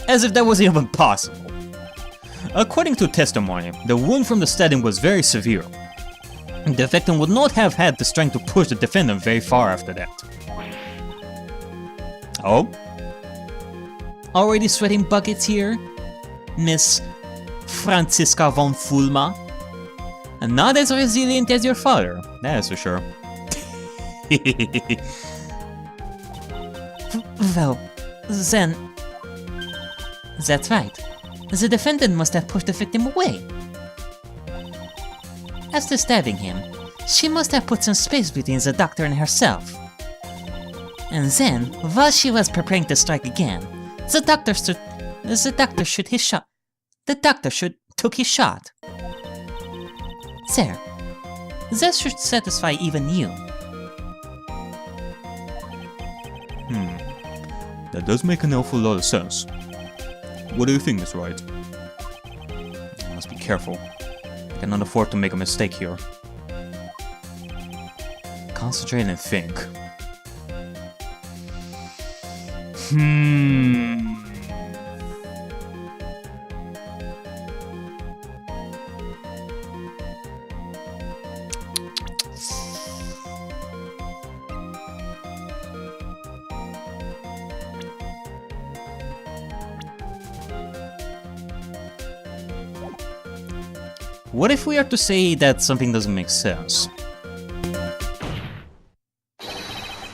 As if that was even possible. According to testimony, the wound from the stabbing was very severe. The victim would not have had the strength to push the defendant very far after that. Oh? Already sweating buckets here, Miss Franziska von Fulma? And not as resilient as your father, that is for sure. Well, then... That's right. The defendant must have pushed the victim away. After stabbing him, she must have put some space between the doctor and herself. And then, while she was preparing to strike again, the doctor shoot his shot. The doctor took his shot. There. That should satisfy even you. That does make an awful lot of sense. What do you think, Miss Wright? I must be careful. I cannot afford to make a mistake here. Concentrate and think. What if we are to say that something doesn't make sense?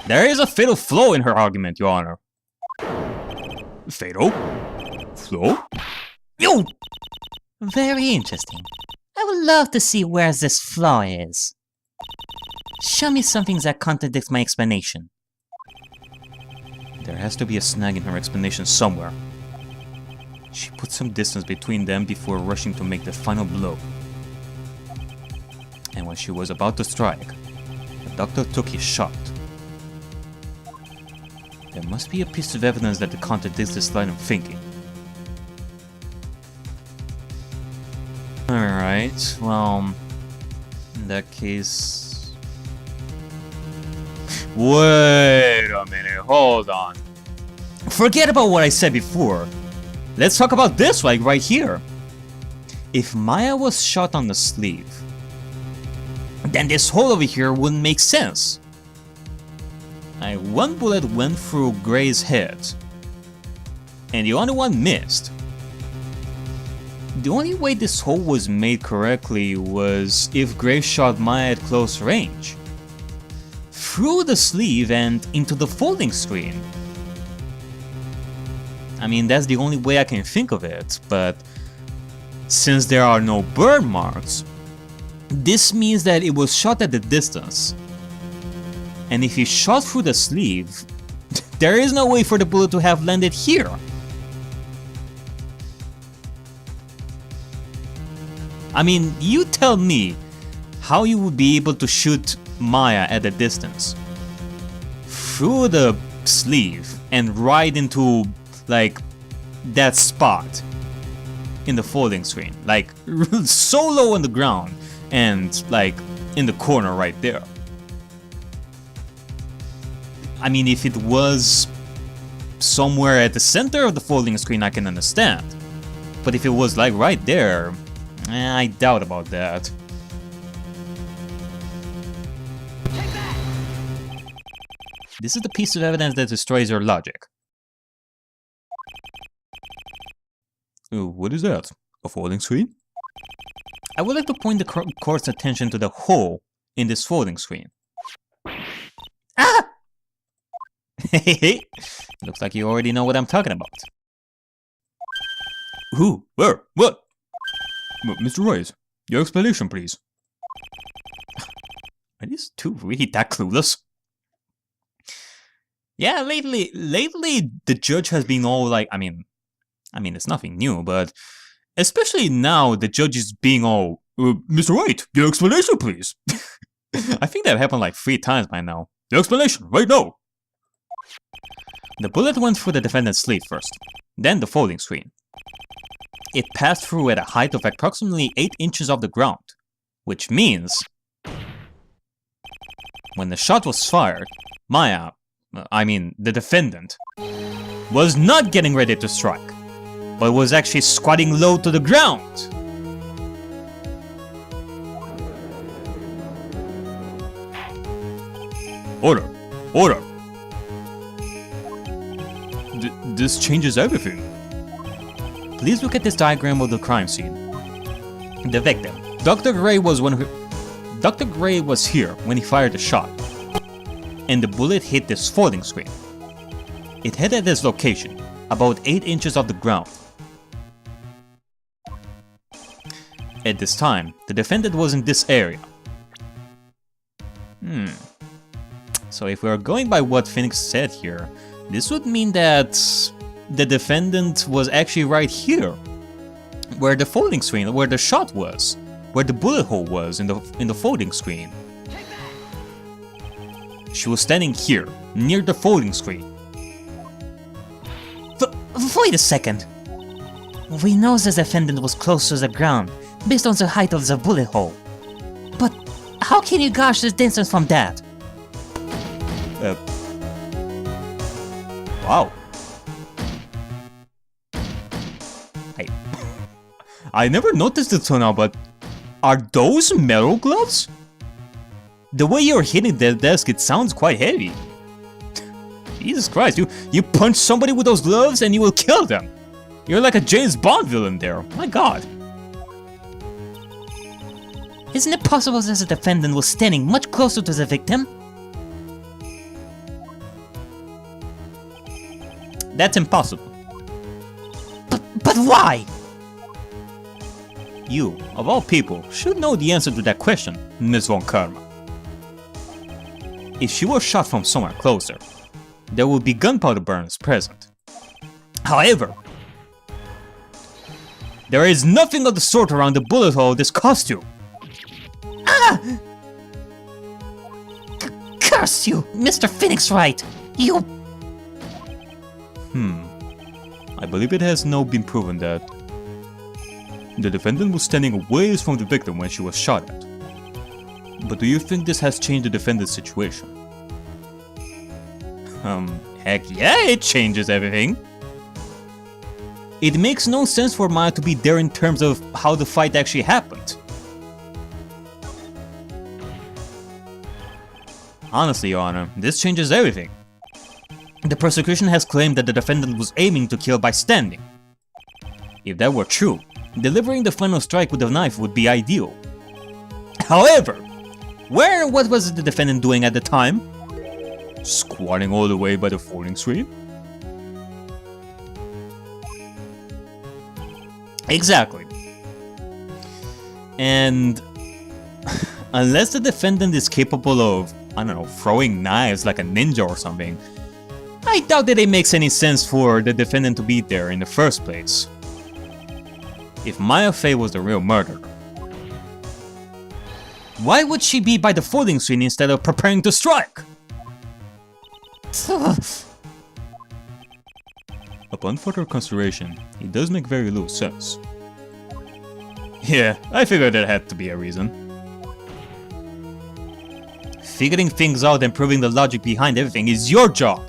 There is a fatal flaw in her argument, Your Honor. Fatal? Flaw? Yo! Very interesting. I would love to see where this flaw is. Show me something that contradicts my explanation. There has to be a snag in her explanation somewhere. She put some distance between them before rushing to make the final blow. And when she was about to strike, the doctor took his shot. There must be a piece of evidence that contradicts this line of thinking. Alright, well, in that case... Wait a minute, hold on. Forget about what I said before. Let's talk about this right here. If Maya was shot on the sleeve, then this hole over here wouldn't make sense. One bullet went through Gray's head, and the other one missed. The only way this hole was made correctly was if Gray shot Maya at close range, through the sleeve and into the folding screen. I mean, that's the only way I can think of it, but since there are no burn marks, this means that it was shot at the distance. And if he shot through the sleeve, there is no way for the bullet to have landed here. I mean, you tell me how you would be able to shoot Maya at a distance. Through the sleeve and right into, like, that spot in the folding screen. Like, so low on the ground and, like, in the corner right there. I mean, if it was somewhere at the center of the folding screen, I can understand. But if it was, like, right there, I doubt about that. This is the piece of evidence that destroys your logic. What is that? A folding screen? I would like to point the court's attention to the hole in this folding screen. Ah! Looks like you already know what I'm talking about. Who? Where? What? Mr. Wright, your explanation, please. Are these two really that clueless? Yeah, lately the judge has been all like, I mean, it's nothing new, but especially now the judge is being all, Mr. Wright, your explanation, please. I think that happened like 3 times by now. Your explanation, right now. The bullet went through the defendant's sleeve first, then the folding screen. It passed through at a height of approximately 8 inches off the ground, which means when the shot was fired, Maya, the defendant, was not getting ready to strike. but was actually squatting low to the ground. Order! Order! This changes everything. Please look at this diagram of the crime scene. The victim. Dr. Gray was here when he fired the shot, and the bullet hit this folding screen. It hit at this location, about 8 inches off the ground. At this time, the defendant was in this area. So if we are going by what Phoenix said here, this would mean that the defendant was actually right here, where the folding screen, where the shot was, where the bullet hole was in the folding screen. She was standing here, near the folding screen. Wait a second. We know the defendant was close to the ground, based on the height of the bullet hole. But how can you gauge the distance from that? Wow. I never noticed it till now, but are those metal gloves? The way you're hitting the desk, it sounds quite heavy. Jesus Christ, you punch somebody with those gloves and you will kill them. You're like a James Bond villain there. My God. Isn't it possible that the defendant was standing much closer to the victim? That's impossible. But why? You, of all people, should know the answer to that question, Ms. Von Karma. If she was shot from somewhere closer, there would be gunpowder burns present. However, there is nothing of the sort around the bullet hole this costume. Ah! Curse you, Mr. Phoenix Wright! You... I believe it has now been proven that the defendant was standing a ways from the victim when she was shot at. But do you think this has changed the defendant's situation? Heck yeah, it changes everything. It makes no sense for Maya to be there in terms of how the fight actually happened. Honestly, Your Honor, this changes everything. The prosecution has claimed that the defendant was aiming to kill by standing. If that were true, delivering the final strike with a knife would be ideal. However, where and what was the defendant doing at the time? Squatting all the way by the folding screen? Exactly. And unless the defendant is capable of, I don't know, throwing knives like a ninja or something, I doubt that it makes any sense for the defendant to be there in the first place. If Maya Fey was the real murderer, why would she be by the folding screen instead of preparing to strike? Upon further consideration, it does make very little sense. Yeah, I figured there had to be a reason. Figuring things out and proving the logic behind everything is your job!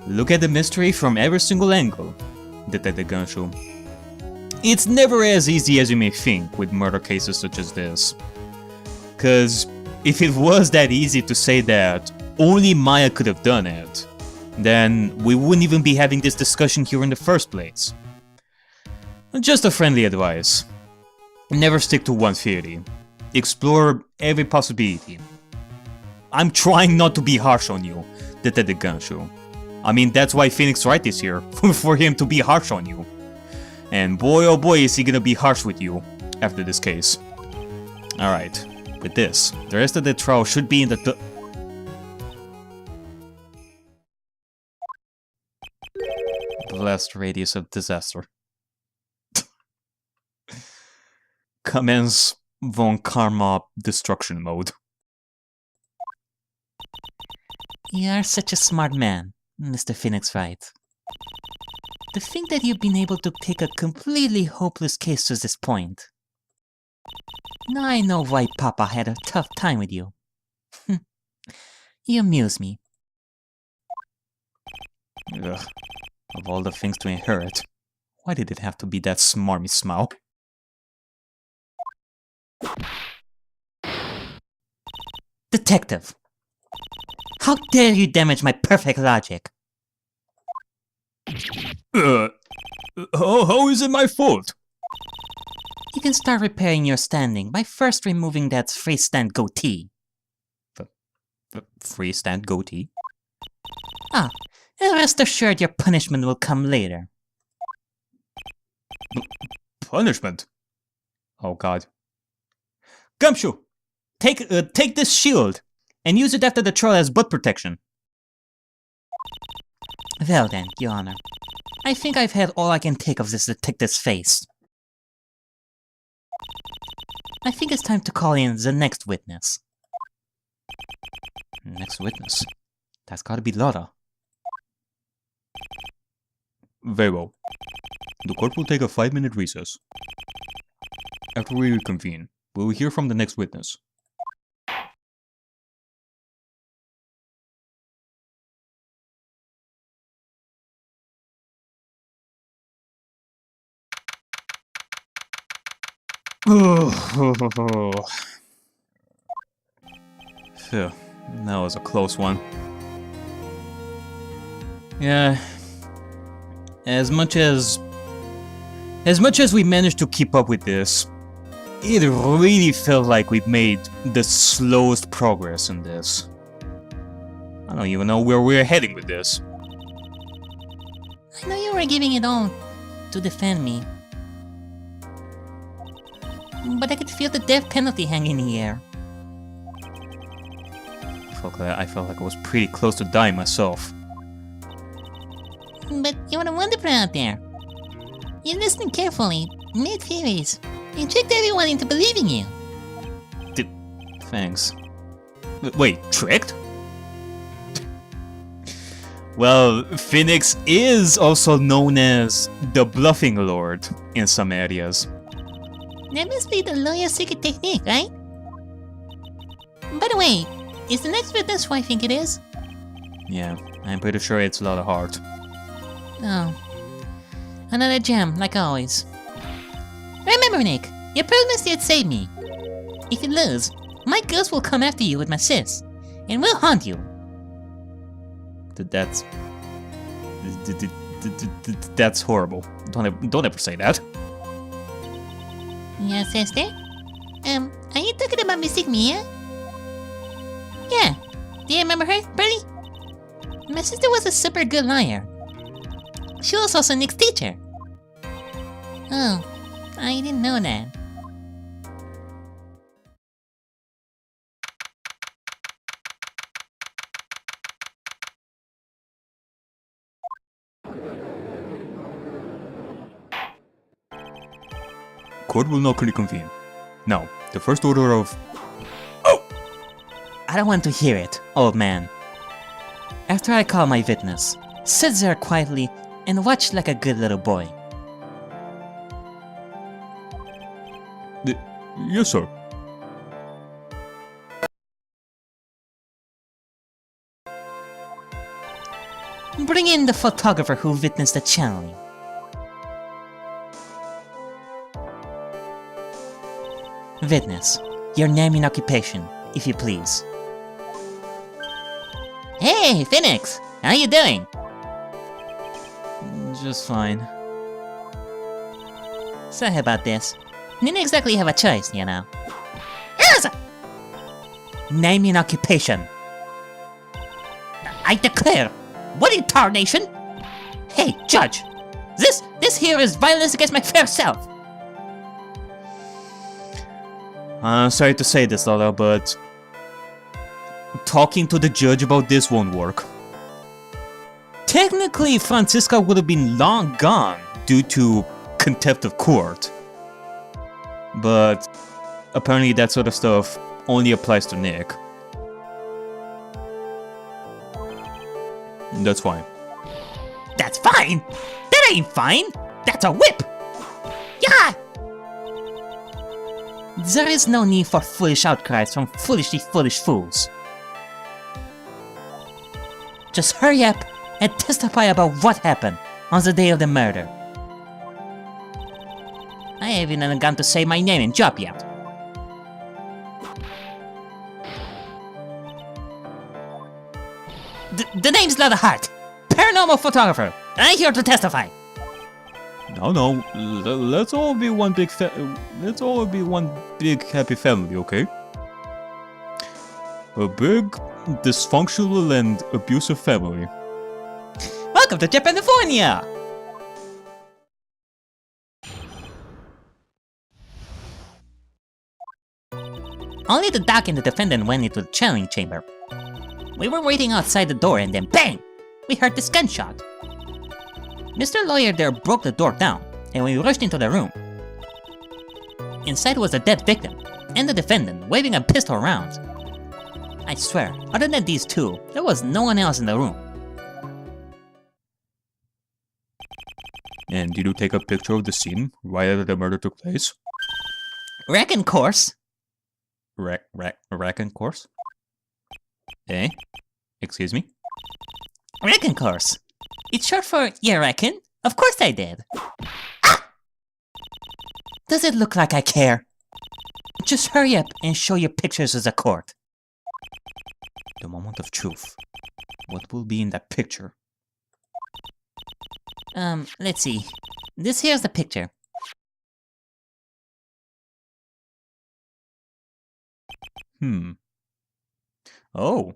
Look at the mystery from every single angle, Detective Ganshu. It's never as easy as you may think with murder cases such as this. Cause if it was that easy to say that only Maya could have done it, then we wouldn't even be having this discussion here in the first place. Just a friendly advice. Never stick to one theory. Explore every possibility. I'm trying not to be harsh on you, Detective Ganshu. I mean, that's why Phoenix Wright is here, for him to be harsh on you. And boy oh boy is he gonna be harsh with you after this case. Alright, with this, the rest of the trial should be in the blast radius of disaster. Commence Von Karma destruction mode. You are such a smart man, Mr. Phoenix Wright. To think that you've been able to take a completely hopeless case to this point. Now I know why Papa had a tough time with you. You amuse me. Ugh. Of all the things to inherit, why did it have to be that smarmy smile? Detective! How dare you damage my perfect logic? How is it my fault? You can start repairing your standing by first removing that freestand goatee. Freestand goatee? Ah, and rest assured your punishment will come later. Punishment? Oh god. Gumshoe! Take this shield and use it after the troll as butt protection. Well then, Your Honor. I think I've had all I can take of this detective's face. I think it's time to call in the next witness. Next witness? That's gotta be Lara. Very well. The court will take a 5-minute recess. After we reconvene, we will hear from the next witness. Phew, that was a close one. Yeah. As much as we managed to keep up with this, it really felt like we've made the slowest progress in this. I don't even know where we're heading with this. I know you were giving it all to defend me. But I could feel the death penalty hanging in the air. I felt like I was pretty close to dying myself. But you were a wonderful out there. You listened carefully, made theories, and tricked everyone into believing you. Thanks. Wait, tricked? Well, Phoenix is also known as the Bluffing Lord in some areas. That must be the lawyer's secret technique, right? By the way, is the next witness who I think it is? Yeah, I'm pretty sure it's a lot of heart. Oh. Another gem, like always. Remember, Nick, you promised you'd save me. If you lose, my ghost will come after you with my sis, and will haunt you. That's horrible. Don't ever say that. Your sister? Are you talking about Mystic Mia? Yeah. Do you remember her, Birdie? My sister was a super good liar. She was also Nick's teacher. Oh, I didn't know that. Court will now reconvene. Now, the first order of... I don't want to hear it, old man. After I call my witness, sit there quietly and watch like a good little boy. Yes, sir. Bring in the photographer who witnessed the channeling. Witness, your name and occupation, if you please. Hey, Phoenix! How you doing? Just fine. Sorry about this. Didn't exactly have a choice, you know. Name and occupation. I declare, what in tarnation? Hey, Judge! This here is violence against my fair self! I'm sorry to say this, Lola, but... talking to the judge about this won't work. Technically, Francisca would have been long gone due to contempt of court. But apparently that sort of stuff only applies to Nick. That's fine. That's fine! That ain't fine! That's a whip! Yeah! There is no need for foolish outcries from foolishly foolish fools. Just hurry up and testify about what happened on the day of the murder. I haven't even gotten to say my name and job yet. The name's Leatherheart, paranormal photographer. I'm here to testify. No, let's all be one big happy family, okay? A big, dysfunctional and abusive family. Welcome to Japanifornia! Only the doc and the defendant went into the channeling chamber. We were waiting outside the door and then bang! We heard this gunshot. Mr. Lawyer there broke the door down, and we rushed into the room. Inside was a dead victim, and the defendant waving a pistol around. I swear, other than these two, there was no one else in the room. And did you take a picture of the scene right after the murder took place? Reckon course. Reckon course? Eh? Excuse me? Reckon course. It's short for yeah reckon? Of course I did. Ah! Does it look like I care? Just hurry up and show your pictures to the court. The moment of truth. What will be in that picture? Let's see. This here's the picture. Oh.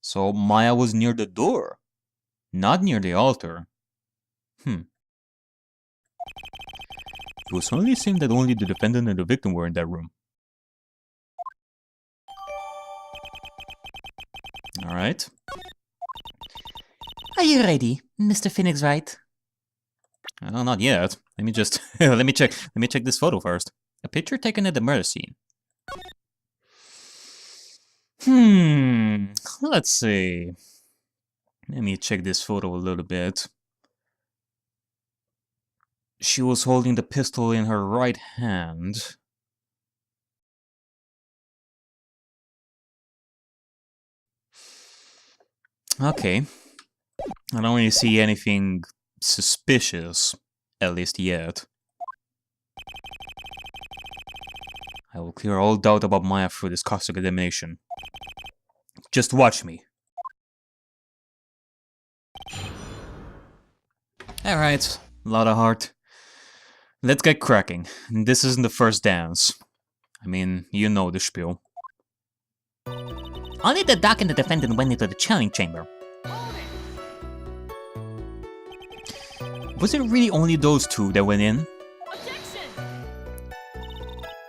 So Maya was near the door, not near the altar. It would certainly seem that only the defendant and the victim were in that room. Alright. Are you ready, Mr. Phoenix Wright? Well, not yet. Let me just let me check this photo first. A picture taken at the murder scene. Let's see. Let me check this photo a little bit. She was holding the pistol in her right hand. Okay. I don't really see anything suspicious, at least yet. I will clear all doubt about Maya through this caustic elimination. Just watch me. Alright, lot of heart. Let's get cracking. This isn't the first dance. I mean, you know the spiel. Only the doc and the defendant went into the channeling chamber. Was it really only those two that went in?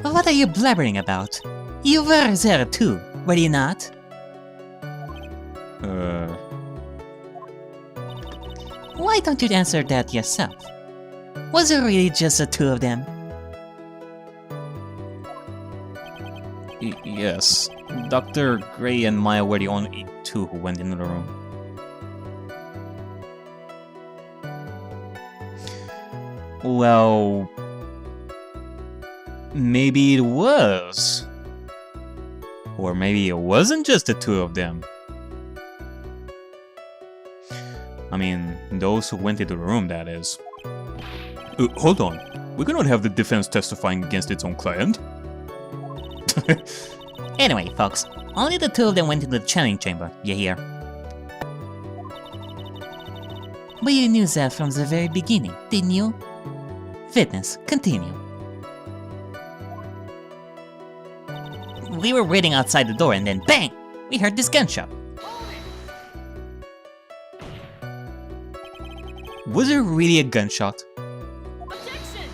But what are you blabbering about? You were there too, were you not? Why don't you answer that yourself? Was it really just the two of them? Yes. Dr. Gray and Maya were the only two who went into the room. Well... maybe it was. Or maybe it wasn't just the two of them. I mean, those who went into the room, that is. Hold on. We cannot have the defense testifying against its own client. Anyway, folks, only the two of them went into the channeling chamber, you hear? But you knew that from the very beginning, didn't you? Witness, continue. We were waiting outside the door and then bang! We heard this gunshot. Was it really a gunshot? Objection!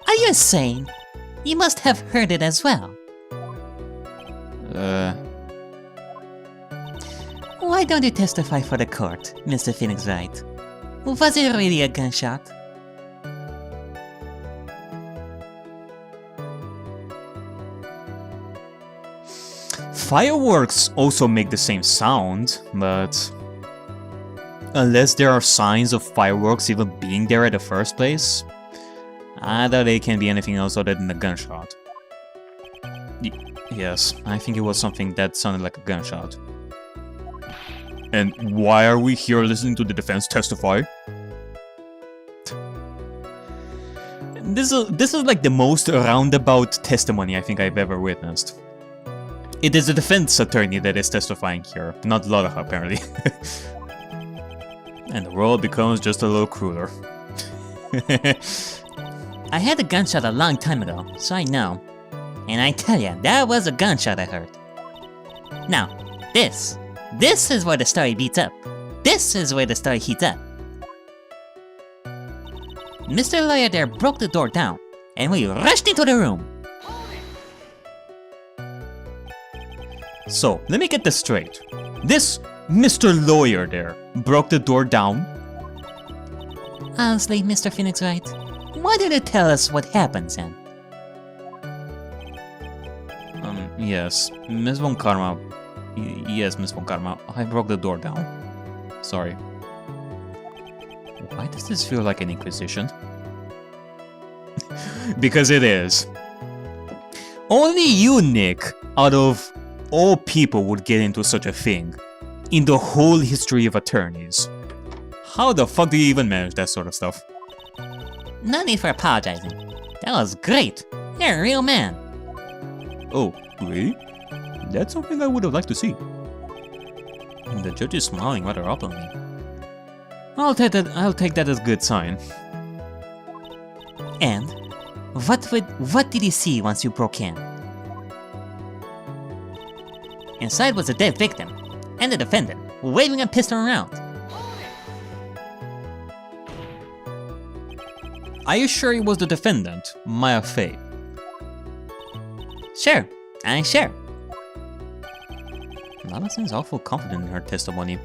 Are you insane? You must have heard it as well. Why don't you testify for the court, Mr. Phoenix Wright? Was it really a gunshot? Fireworks also make the same sound, but... unless there are signs of fireworks even being there in the first place, I doubt it can be anything else other than a gunshot. Yes, I think it was something that sounded like a gunshot. And why are we here listening to the defense testify? This is like the most roundabout testimony I think I've ever witnessed. It is a defense attorney that is testifying here, not Lada apparently. And the world becomes just a little crueler. I had a gunshot a long time ago, so I know. And I tell ya, that was a gunshot I heard. Now, this is where the story beats up. This is where the story heats up. Mr. Lawyer there broke the door down, and we rushed into the room. So, let me get this straight. This Mr. Lawyer there broke the door down? Honestly, Mr. Phoenix Wright, why did you tell us what happens then? Yes, Miss Von Karma. Yes, Miss Von Karma, I broke the door down. Sorry. Why does this feel like an inquisition? Because it is. Only you, Nick, out of all people would get into such a thing in the whole history of attorneys. How the fuck do you even manage that sort of stuff? No need for apologizing. That was great. You're a real man. Oh, really? That's something I would have liked to see. The judge is smiling rather openly. I'll take that as a good sign. And what did you see once you broke in? Inside was a dead victim and the defendant waving a pistol around. Are you sure it was the defendant, Maya Fey? Sure, I'm sure. Lada seems awful confident in her testimony.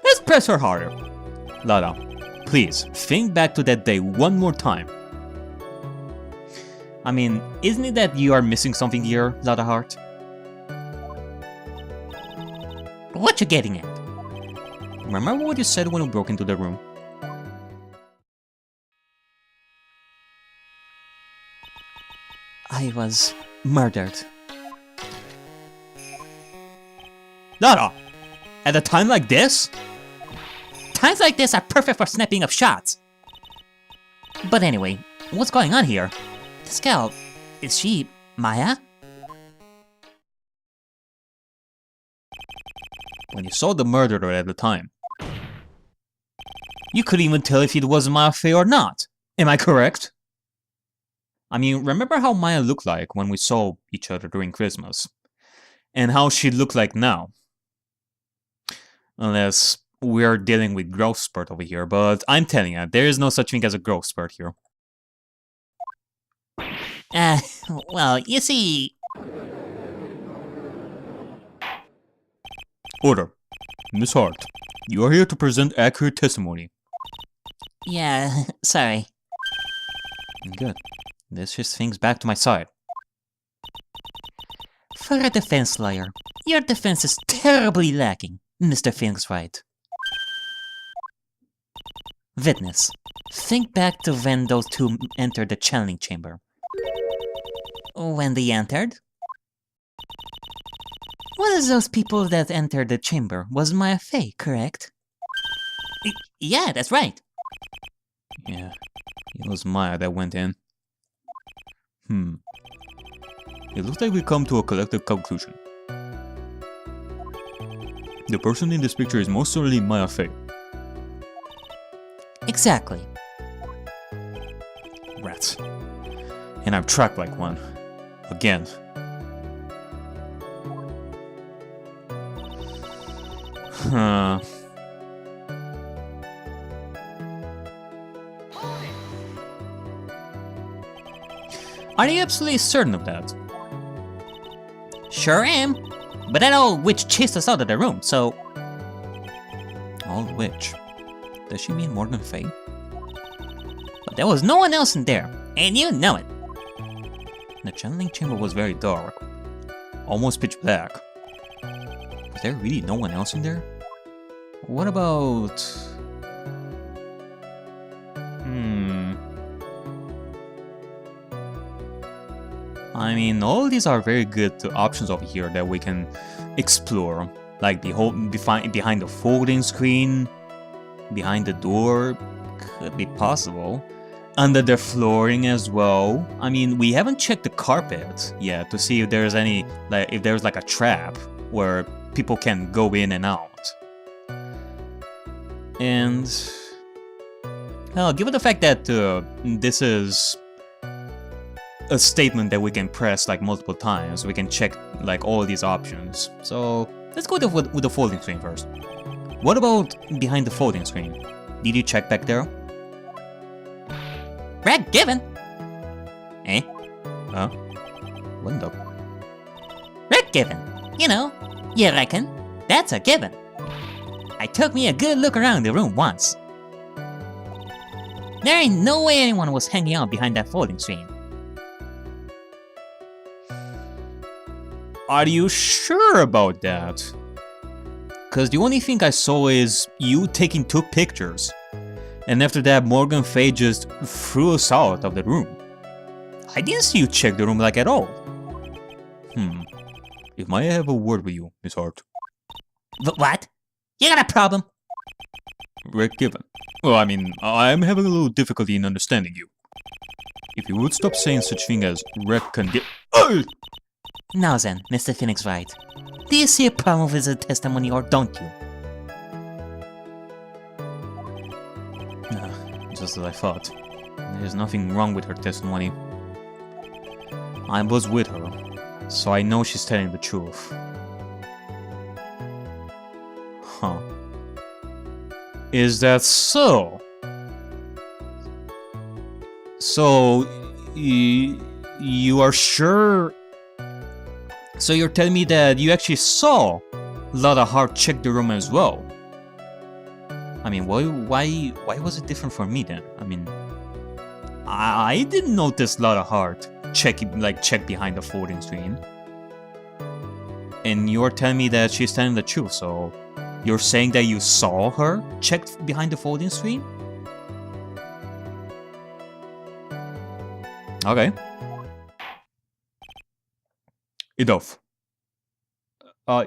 Let's press her harder. Lada, please, think back to that day one more time. I mean, isn't it that you are missing something here, Lada Heart? What you getting at? Remember what you said when we broke into the room? I was murdered. Lada! At a time like this? Times like this are perfect for snapping up shots. But anyway, what's going on here? This gal, is she Maya? When you saw the murderer at the time, you couldn't even tell if it was Maya Fey or not. Am I correct? I mean, remember how Maya looked like when we saw each other during Christmas? And how she looked like now? Unless we're dealing with growth spurt over here, but I'm telling you, there is no such thing as a growth spurt here. Well, you see... Order. Miss Hart, you are here to present accurate testimony. Yeah, sorry. Good. This shifts things back to my side. For a defense lawyer, your defense is terribly lacking, Mr. Phoenix Wright. Witness, think back to when those two entered the channeling chamber. When they entered? One of those people that entered the chamber was Maya Fey, correct? Yeah, that's right. Yeah, it was Maya that went in. It looks like we come to a collective conclusion. The person in this picture is most certainly Maya Fey. Exactly. Rats. And I'm trapped like one. Again. Huh. Are you absolutely certain of that? Sure am. But that old witch chased us out of the room, so... Old witch? Does she mean Morgan Fey? But there was no one else in there, and you know it. The channeling chamber was very dark. Almost pitch black. Was there really no one else in there? What about... I mean, all these are very good options over here that we can explore. Like behind the folding screen, behind the door, could be possible. Under the flooring as well. I mean, we haven't checked the carpet yet to see if there's any, like, if there's like a trap where people can go in and out. And well, given the fact that this is a statement that we can press like multiple times, we can check like all these options. So let's go with the folding screen first. What about behind the folding screen? Did you check back there? Red given. Eh? Huh? What the? Red given. You know, you reckon? That's a given. I took me a good look around the room once. There ain't no way anyone was hanging out behind that folding screen. Are you sure about that? Cause the only thing I saw is you taking 2 pictures. And after that, Morgan Fay just threw us out of the room. I didn't see you check the room like at all. If I have a word with you, Miss Hart. What? You got a problem? Rick Given. Well, I mean, I'm having a little difficulty in understanding you. If you would stop saying such thing as Rick can get. Now then, Mr. Phoenix Wright. Do you see a problem with the testimony or don't you? Just as I thought. There's nothing wrong with her testimony. I was with her, so I know she's telling the truth. Huh. Is that so? So, you are sure? So you're telling me that you actually saw Lotta Hart check the room as well? I mean, why was it different for me then? I mean, I didn't notice Lotta Hart check behind the folding screen. And you're telling me that she's telling the truth, so you're saying that you saw her check behind the folding screen? Okay. Enough. Oh,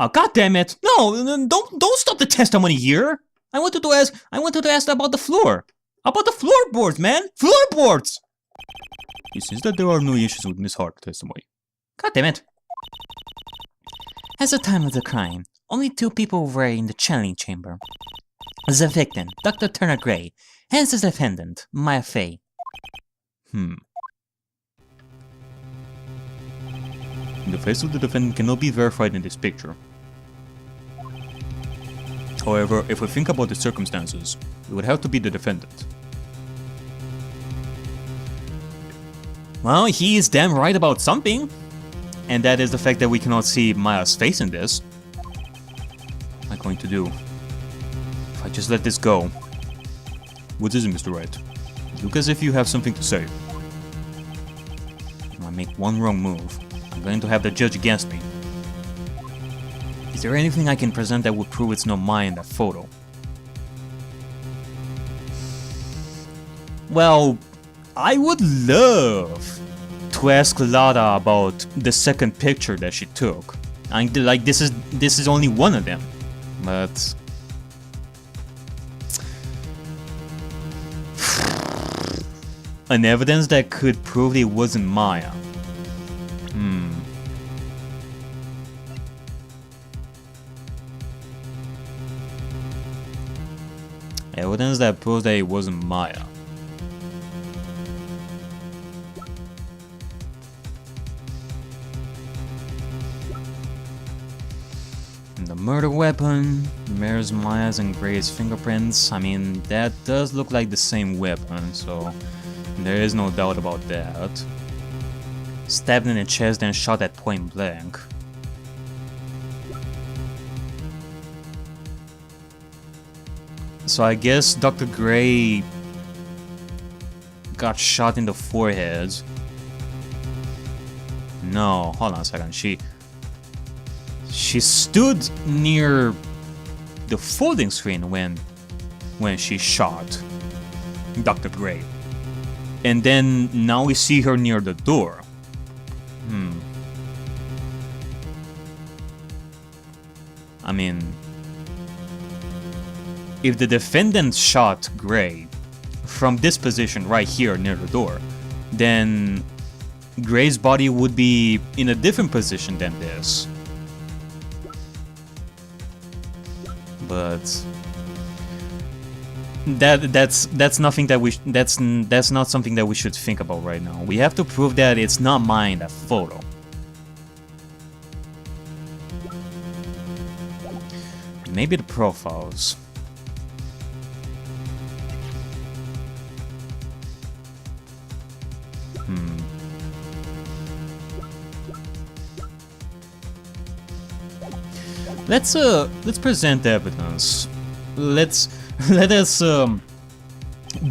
God damn it! No, don't stop the testimony here. I wanted to ask about the floor, about the floorboards, man, floorboards. It seems that there are no issues with Miss Hart's testimony. God damn it! At the time of the crime, only 2 people were in the channeling chamber: the victim, Dr. Turner Gray, and the defendant, Maya Fay. The face of the defendant cannot be verified in this picture. However, if we think about the circumstances, it would have to be the defendant. Well, he is damn right about something. And that is the fact that we cannot see Maya's face in this. What am I going to do? If I just let this go. What is it, Mr. Wright? Look as if you have something to say. If I make one wrong move, I'm going to have the judge against me. Is there anything I can present that would prove it's not Maya in that photo? Well, I would love to ask Lotta about the second picture that she took. Like this is only one of them, but an evidence that could prove it wasn't Maya. Evidence that proves that it wasn't Maya. The murder weapon mirrors Maya's and Gray's fingerprints. I mean, that does look like the same weapon, so there is no doubt about that. Stabbed in the chest and shot at point blank. So I guess Dr. Gray got shot in the forehead. No, hold on a second. She stood near the folding screen when she shot Dr. Gray. And then now we see her near the door. I mean, if the defendant shot Gray from this position right here near the door, then Gray's body would be in a different position than this. But that's nothing that that's not something that we should think about right now. We have to prove that it's not Maya in that photo. Maybe the profiles. Let's present evidence. Let us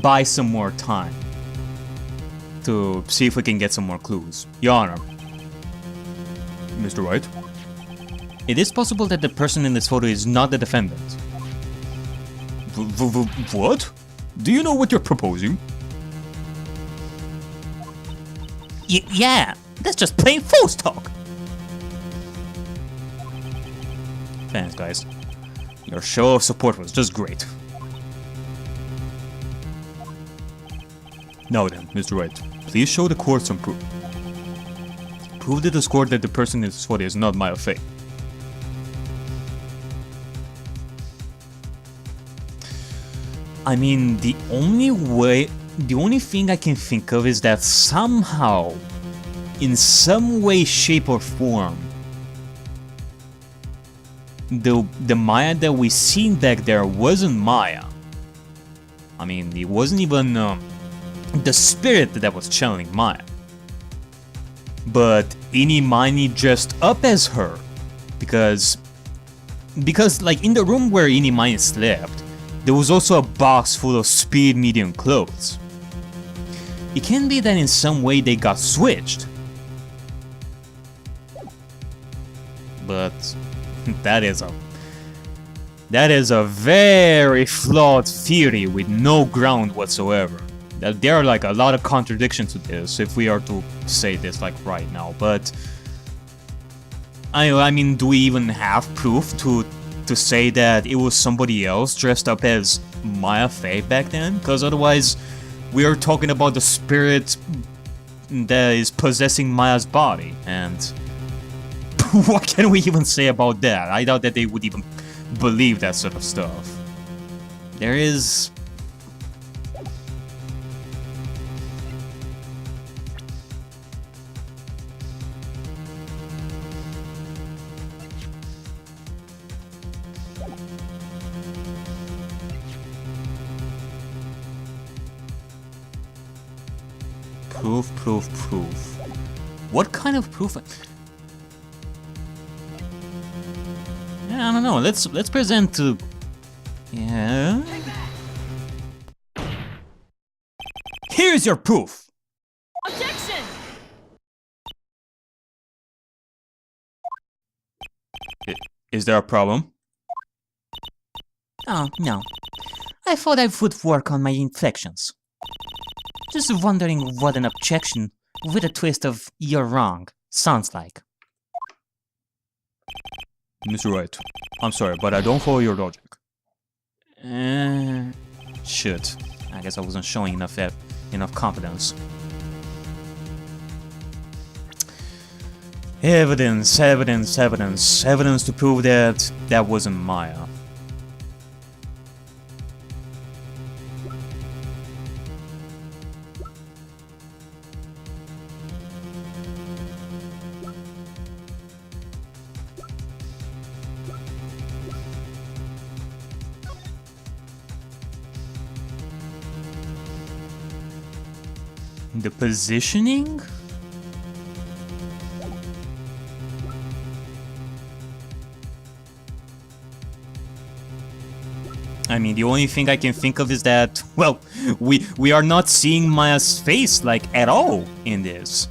buy some more time to see if we can get some more clues. Your Honor. Mr. Wright? It is possible that the person in this photo is not the defendant. What? Do you know what you're proposing? Yeah, that's just plain false talk. Thanks, guys. Your show of support was just great. Now then, Mr. Wright, please show the court some proof. Prove to this court that the person in this photo is not Maya Fey. I mean, the only thing I can think of is that somehow, in some way, shape, or form, the Maya that we seen back there wasn't Maya. I mean, it wasn't even the spirit that was channeling Maya. But Inimani dressed up as her, because like in the room where Inimani slept, there was also a box full of speed medium clothes. It can be that in some way they got switched. But that is a very flawed theory with no ground whatsoever. That there are like a lot of contradictions to this if we are to say this like right now. But I mean, do we even have proof to say that it was somebody else dressed up as Maya Fey back then? Because otherwise, we are talking about the spirit that is possessing Maya's body, and what can we even say about that? I doubt that they would even believe that sort of stuff. There is... Proof. What kind of proof? Yeah, I don't know. Let's present to... Yeah? Here's your proof! Objection! Is there a problem? Oh, no. I thought I would work on my inflections. Just wondering what an objection with a twist of "you're wrong" sounds like. Mr. Wright, I'm sorry, but I don't follow your logic. Shit. I guess I wasn't showing enough confidence. Evidence to prove that that wasn't Maya. The positioning? I mean, the only thing I can think of is that, well, we are not seeing Maya's face, like, at all in this.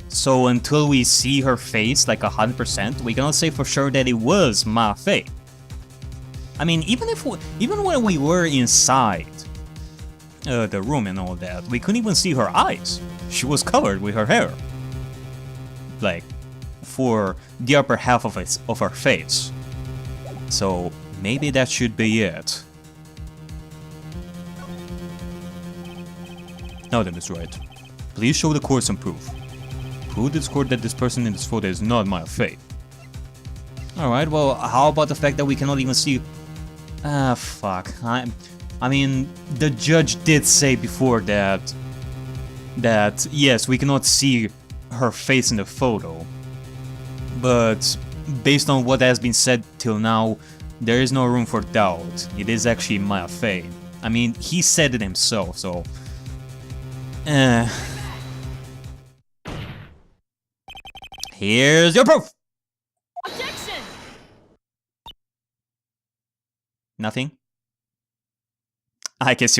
So until we see her face, like, 100%, we cannot say for sure that it was Maya Fey. I mean, even when we were inside the room and all that, we couldn't even see her eyes. She was covered with her hair, like, for the upper half of her face. So maybe that should be it. Now then, Mr. Wright, please show the court some proof. Prove to this court that this person in this photo is not Maya Fey. Alright, well, how about the fact that we cannot even see... fuck. I mean, the judge did say before that yes, we cannot see her face in the photo. But based on what has been said till now, there is no room for doubt. It is actually Maya Fey. I mean, he said it himself, so... Here's your proof! Objection! Nothing? I guess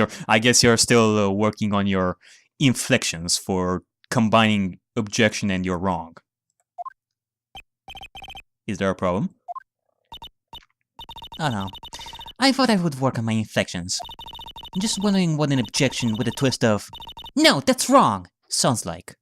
you're still working on your inflections for combining objection and you're wrong. Is there a problem? Oh no. I thought I would work on my inflections. I'm just wondering what an objection with a twist of, "No, that's wrong!" sounds like.